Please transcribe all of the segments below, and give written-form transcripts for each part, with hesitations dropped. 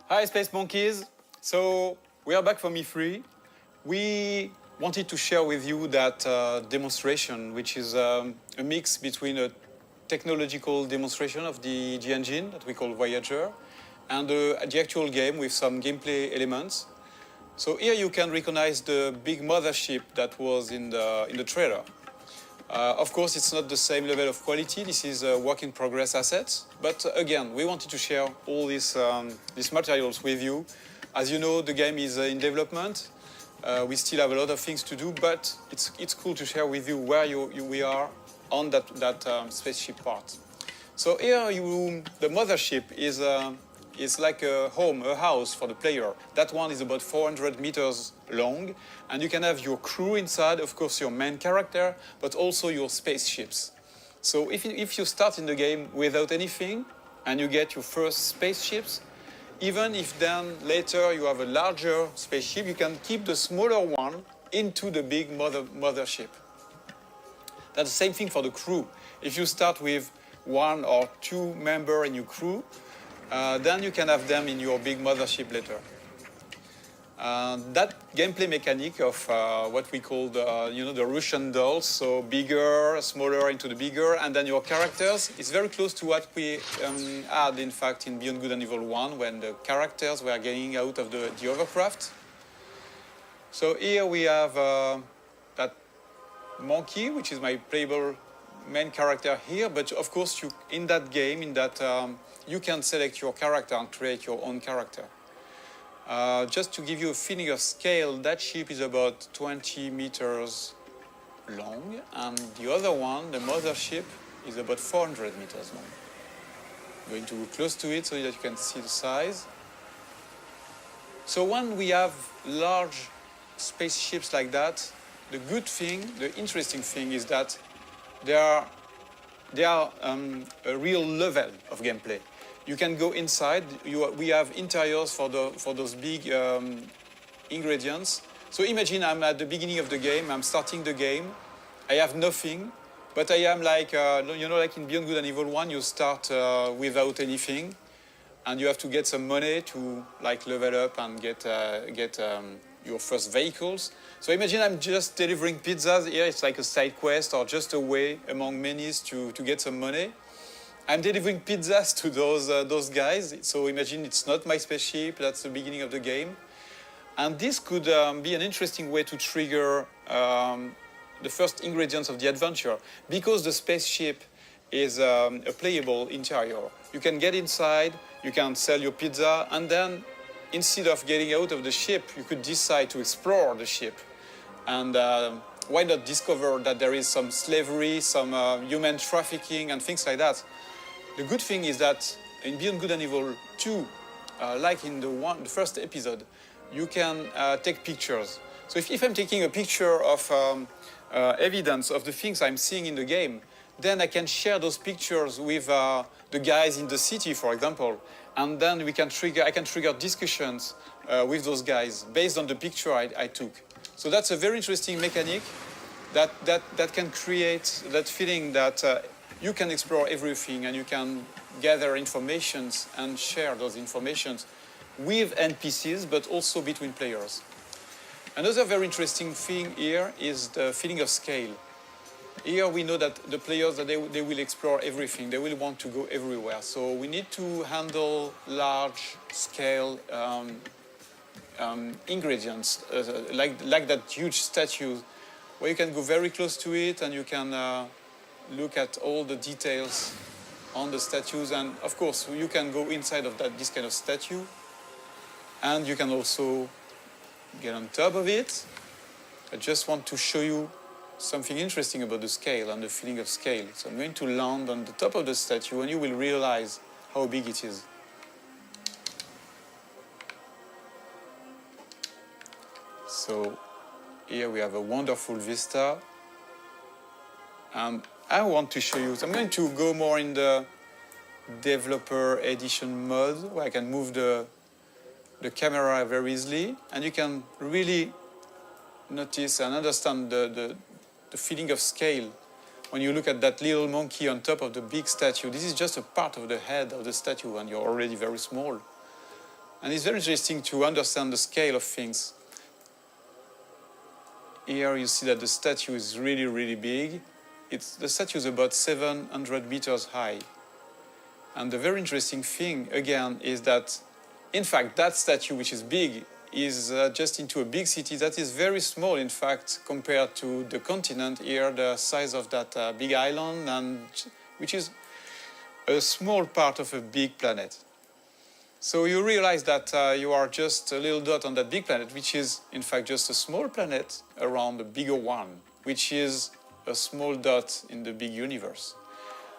Hi, Space Monkeys. So we are back from E3. We wanted to share with you that demonstration, which is a mix between a technological demonstration of the engine that we call Voyager and the actual game with some gameplay elements. So here you can recognize the big mothership that was in the trailer. Of course, it's not the same level of quality. This is a work in progress assets. But again, we wanted to share all these materials with you. As you know, the game is in development. We still have a lot of things to do, but it's cool to share with you where we are on that spaceship part. So here, the mothership is like a home, a house for the player. That one is about 400 meters long, and you can have your crew inside, of course, your main character, but also your spaceships. So if you start in the game without anything, and you get your first spaceships, even if then later you have a larger spaceship, you can keep the smaller one into the big mothership. That's the same thing for the crew. If you start with one or two members in your crew, then you can have them in your big mothership later. That gameplay mechanic of what we call the Russian dolls, so bigger, smaller into the bigger, and then your characters, is very close to what we had, in fact, in Beyond Good and Evil 1, when the characters were getting out of the hovercraft. So here we have that monkey, which is my playable main character here, but of course in that game, you can select your character and create your own character. Just to give you a feeling of scale, that ship is about 20 meters long, and the other one, the mothership, is about 400 meters long. I'm going to go close to it so that you can see the size. So when we have large spaceships like that, the good thing, the interesting thing is that they are a real level of gameplay. You can go inside. We have interiors for those big ingredients. So imagine I'm at the beginning of the game. I'm starting the game. I have nothing, but I am like like in Beyond Good and Evil 1, you start without anything, and you have to get some money to like level up and get your first vehicles. So imagine I'm just delivering pizzas. Here it's like a side quest or just a way among menus to get some money. I'm delivering pizzas to those guys. So imagine it's not my spaceship. That's the beginning of the game. And this could be an interesting way to trigger the first ingredients of the adventure, because the spaceship is a playable interior. You can get inside, you can sell your pizza, and then instead of getting out of the ship, you could decide to explore the ship. And why not discover that there is some slavery, some human trafficking, and things like that. The good thing is that in Beyond Good and Evil 2, like in the first episode, you can take pictures. So if I'm taking a picture of evidence of the things I'm seeing in the game, then I can share those pictures with the guys in the city, for example, and then I can trigger discussions with those guys based on the picture I took. So that's a very interesting mechanic that can create that feeling that you can explore everything and you can gather informations and share those informations with NPCs, but also between players. Another very interesting thing here is the feeling of scale. Here we know that the players, they will explore everything. They will want to go everywhere. So we need to handle large-scale ingredients, like that huge statue, where you can go very close to it and you can look at all the details on the statues. And of course, you can go inside of this kind of statue, and you can also get on top of it. I just want to show you something interesting about the scale and the feeling of scale. So I'm going to land on the top of the statue, and you will realize how big it is. So here we have a wonderful vista. And I want to show you, so I'm going to go more in the developer edition mode, where I can move the camera very easily, and you can really notice and understand the feeling of scale when you look at that little monkey on top of the big statue. This is just a part of the head of the statue, and you're already very small. And it's very interesting to understand the scale of things. Here you see that the statue is really, really big. The statue is about 700 meters high. And the very interesting thing, again, is that, in fact, that statue, which is big, is just into a big city that is very small, in fact, compared to the continent here, the size of that big island, and which is a small part of a big planet. So you realize that you are just a little dot on that big planet, which is, in fact, just a small planet around a bigger one, which is a small dot in the big universe.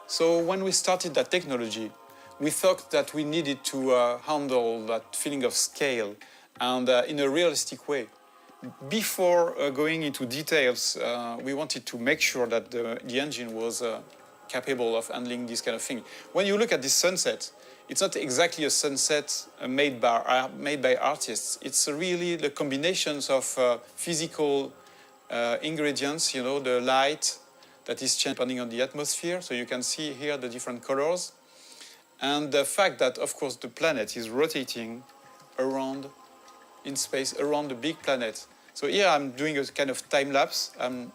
So when we started that technology, we thought that we needed to handle that feeling of scale and in a realistic way. Before going into details, we wanted to make sure that the engine was capable of handling this kind of thing. When you look at this sunset, it's not exactly a sunset made by artists. It's really the combinations of physical ingredients, you know, the light that is changed depending on the atmosphere. So you can see here the different colors. And the fact that, of course, the planet is rotating around in space, around the big planet. So here I'm doing a kind of time lapse. I'm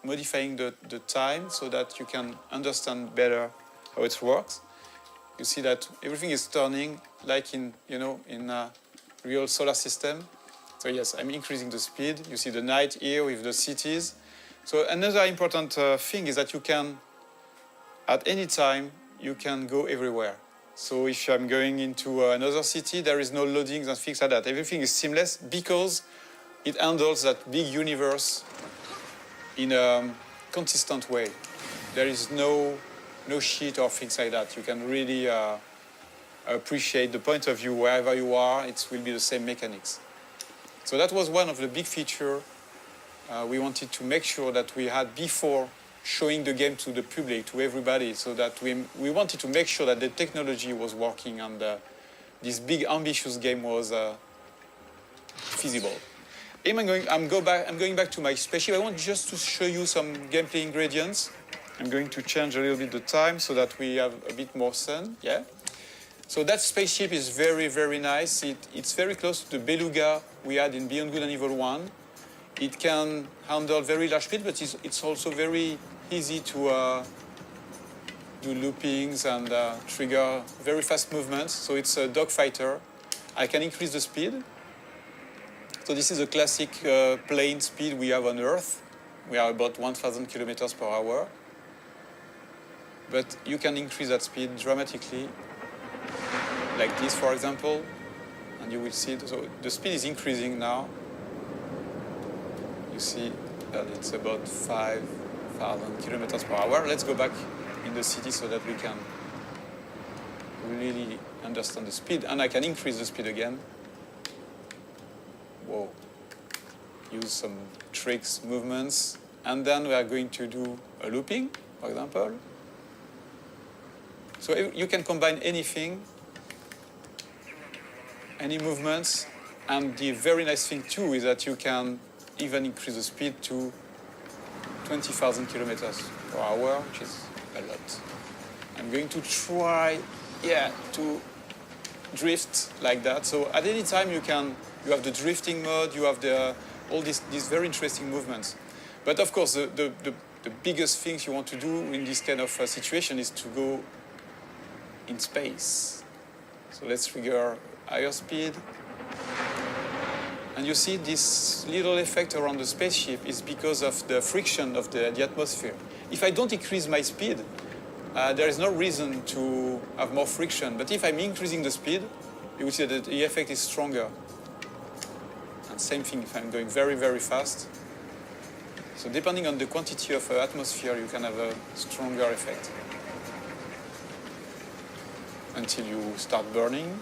modifying the time so that you can understand better how it works. You see that everything is turning like in a real solar system. So yes, I'm increasing the speed. You see the night here with the cities. So another important thing is that you can, at any time, you can go everywhere. So if I'm going into another city, there is no loadings and things like that. Everything is seamless because it handles that big universe in a consistent way. There is no sheet or things like that. You can really appreciate the point of view wherever you are. It will be the same mechanics. So that was one of the big features we wanted to make sure that we had before showing the game to the public, to everybody, so that we wanted to make sure that the technology was working and this big ambitious game was feasible. I'm going back to my spaceship. I want just to show you some gameplay ingredients. I'm going to change a little bit the time so that we have a bit more sun. Yeah. So that spaceship is very, very nice. It's very close to the Beluga we had in Beyond Good and Evil 1. It can handle very large speed, but it's also very easy to do loopings and trigger very fast movements. So it's a dogfighter. I can increase the speed. So this is a classic plane speed we have on Earth. We are about 1,000 kilometers per hour. But you can increase that speed dramatically, like this, for example, and you will see it. So the speed is increasing now. You see that it's about 5,000 kilometers per hour. Let's go back in the city so that we can really understand the speed. And I can increase the speed again. Whoa. Use some tricks, movements. And then we are going to do a looping, for example. So you can combine anything, any movements, and the very nice thing too is that you can even increase the speed to 20,000 kilometers per hour, which is a lot. I'm going to try, to drift like that. So at any time you have the drifting mode, you have all these very interesting movements. But of course, the biggest things you want to do in this kind of situation is to go in space. So let's trigger higher speed. And you see this little effect around the spaceship is because of the friction of the atmosphere. If I don't increase my speed, there is no reason to have more friction. But if I'm increasing the speed, you will see that the effect is stronger. And same thing if I'm going very, very fast. So depending on the quantity of atmosphere, you can have a stronger effect. Until you start burning.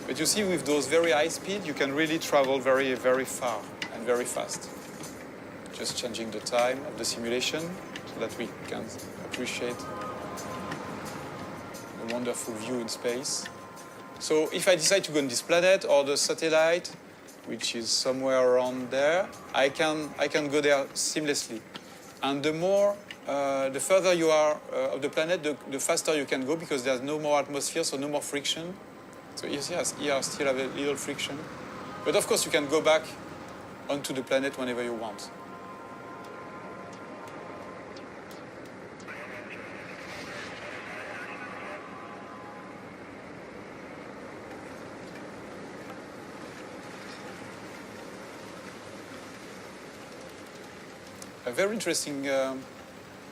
But you see, with those very high speed, you can really travel very, very far and very fast. Just changing the time of the simulation so that we can appreciate the wonderful view in space. So if I decide to go on this planet or the satellite, which is somewhere around there, I can go there seamlessly. And the more the further you are of the planet, the faster you can go because there's no more atmosphere, so no more friction. So here still have a little friction. But of course you can go back onto the planet whenever you want. A very interesting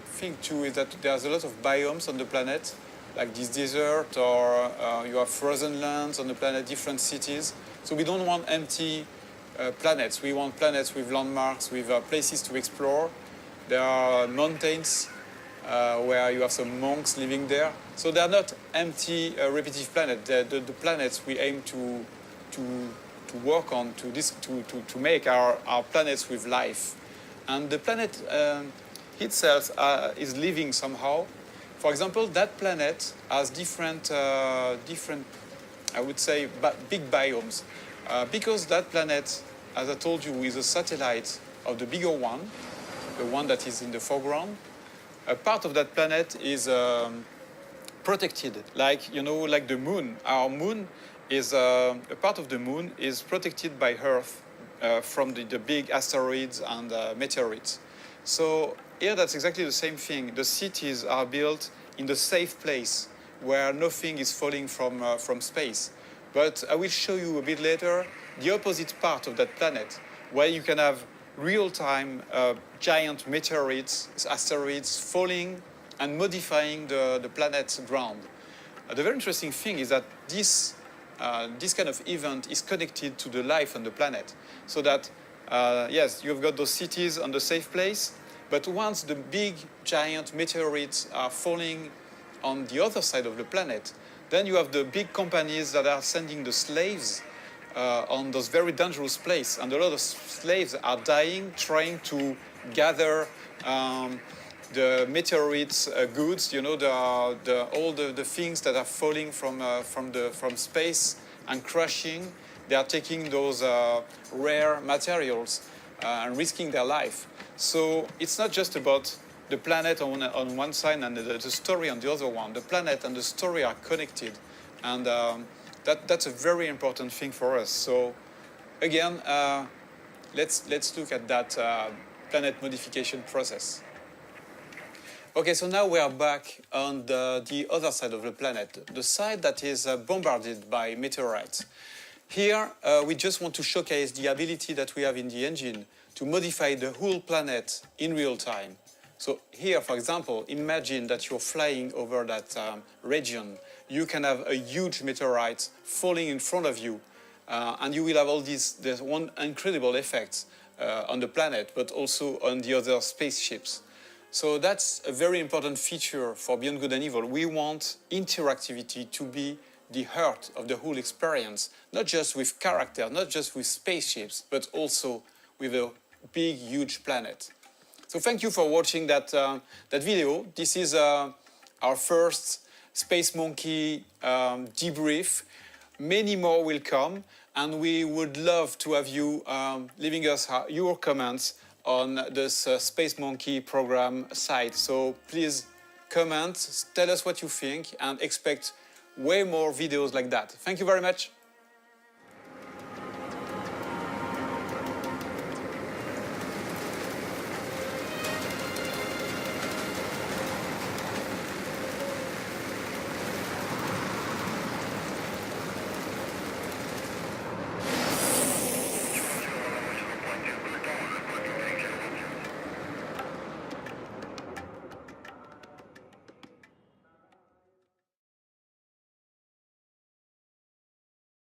thing too is that there's a lot of biomes on the planet, like this desert, or you have frozen lands on the planet, different cities. So we don't want empty planets. We want planets with landmarks, with places to explore. There are mountains where you have some monks living there. So they are not empty, repetitive planets. The planets we aim to work on, to make our planets with life. And the planet itself is living somehow. For example, that planet has different, I would say, big biomes. Because that planet, as I told you, is a satellite of the bigger one, the one that is in the foreground. A part of that planet is protected, like the moon. Our moon is a part of the moon is protected by Earth from the big asteroids and meteorites. So here that's exactly the same thing. The cities are built in the safe place where nothing is falling from space. But I will show you a bit later the opposite part of that planet, where you can have real-time giant meteorites, asteroids falling and modifying the planet's ground. The very interesting thing is that this kind of event is connected to the life on the planet. So that, yes, you've got those cities on the safe place, but once the big, giant meteorites are falling on the other side of the planet, then you have the big companies that are sending the slaves on those very dangerous places. And a lot of slaves are dying trying to gather the meteorites goods, all the things that are falling from space and crashing. They are taking those rare materials and risking their life. So it's not just about the planet on one side and the story on the other one. The planet and the story are connected, and that's a very important thing for us. So again, let's look at that planet modification process. Okay, so now we are back on the other side of the planet, the side that is bombarded by meteorites. Here, we just want to showcase the ability that we have in the engine to modify the whole planet in real time. So here, for example, imagine that you're flying over that region. You can have a huge meteorite falling in front of you, and you will have all these one incredible effects on the planet, but also on the other spaceships. So that's a very important feature for Beyond Good and Evil. We want interactivity to be the heart of the whole experience, not just with characters, not just with spaceships, but also with a big, huge planet. So thank you for watching that video. This is our first Space Monkey debrief. Many more will come, and we would love to have you leaving us your comments on this Space Monkey program site. So please comment, tell us what you think, and expect way more videos like that. Thank you very much.